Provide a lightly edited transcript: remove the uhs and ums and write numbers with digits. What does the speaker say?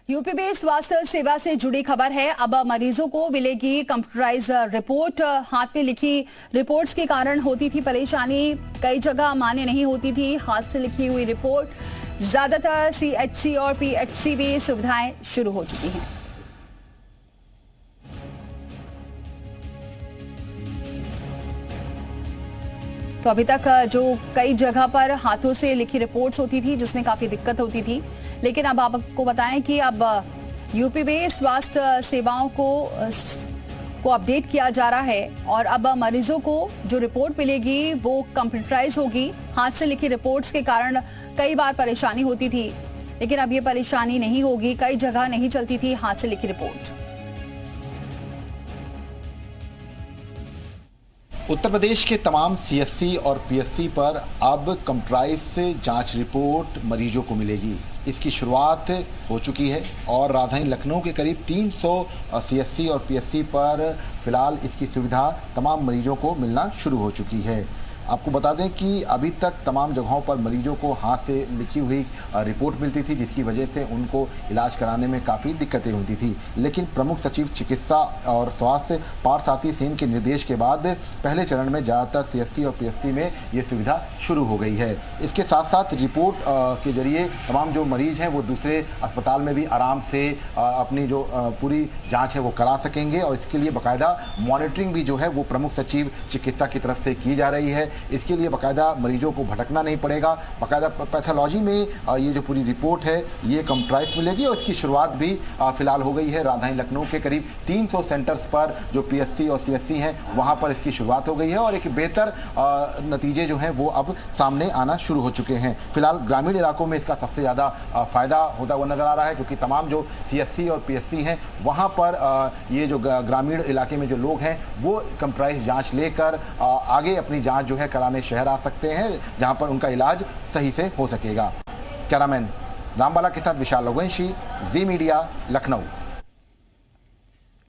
UP में स्वास्थ्य सेवा से जुड़ी खबर है। अब मरीजों को मिलेगी कंप्यूटराइज रिपोर्ट। हाथ में लिखी रिपोर्ट्स के कारण होती थी परेशानी, कई जगह मान्य नहीं होती थी हाथ से लिखी हुई रिपोर्ट। ज्यादातर सीएचसी और पीएचसी में सुविधाएं शुरू हो चुकी हैं। तो अभी तक जो कई जगह पर हाथों से लिखी रिपोर्ट्स होती थी जिसमें काफी दिक्कत होती थी, लेकिन अब आपको बताएं कि अब यूपी में स्वास्थ्य सेवाओं को अपडेट किया जा रहा है और अब मरीजों को जो रिपोर्ट मिलेगी वो कंप्यूटराइज होगी। हाथ से लिखी रिपोर्ट्स के कारण कई बार परेशानी होती थी, लेकिन अब ये परेशानी नहीं होगी। कई जगह नहीं चलती थी हाथ से लिखी रिपोर्ट। उत्तर प्रदेश के तमाम सीएचसी और पीएचसी पर अब कंप्यूटराइज से जांच रिपोर्ट मरीजों को मिलेगी। इसकी शुरुआत हो चुकी है और राजधानी लखनऊ के करीब 300 सीएचसी और पीएचसी पर फिलहाल इसकी सुविधा तमाम मरीजों को मिलना शुरू हो चुकी है। आपको बता दें कि अभी तक तमाम जगहों पर मरीजों को हाथ से लिखी हुई रिपोर्ट मिलती थी, जिसकी वजह से उनको इलाज कराने में काफ़ी दिक्कतें होती थी। लेकिन प्रमुख सचिव चिकित्सा और स्वास्थ्य पार्थ सारथी सेन के निर्देश के बाद पहले चरण में ज़्यादातर सीएचसी और पीएचसी में ये सुविधा शुरू हो गई है। इसके साथ साथ रिपोर्ट के जरिए तमाम जो मरीज हैं वो दूसरे अस्पताल में भी आराम से अपनी जो पूरी जाँच है वो करा सकेंगे और इसके लिए बाकायदा मॉनिटरिंग भी जो है वो प्रमुख सचिव चिकित्सा की तरफ से की जा रही है। इसके लिए बाकायदा मरीजों को भटकना नहीं पड़ेगा। बाकायदा पैथोलॉजी में ये जो पूरी रिपोर्ट है ये कंप्यूटराइज मिलेगी और इसकी शुरुआत भी फिलहाल हो गई है। राजधानी लखनऊ के करीब 300 सेंटर्स पर जो पीएचसी और सीएचसी हैं वहां पर इसकी शुरुआत हो गई है और एक बेहतर नतीजे जो हैं वो अब सामने आना शुरू हो चुके हैं। फिलहाल ग्रामीण इलाकों में इसका सबसे ज़्यादा फ़ायदा होता हुआ नजर आ रहा है, क्योंकि तमाम जो सीएचसी और पीएचसी हैं वहाँ पर ये जो ग्रामीण इलाके में जो लोग हैं वो कंप्यूटराइज जाँच लेकर आगे अपनी जाँच जो है कराने शहर आ सकते हैं, जहां पर उनका इलाज सही से हो सकेगा। कैमरामैन रामबाला के साथ विशाल लोगवंशी, जी मीडिया, लखनऊ।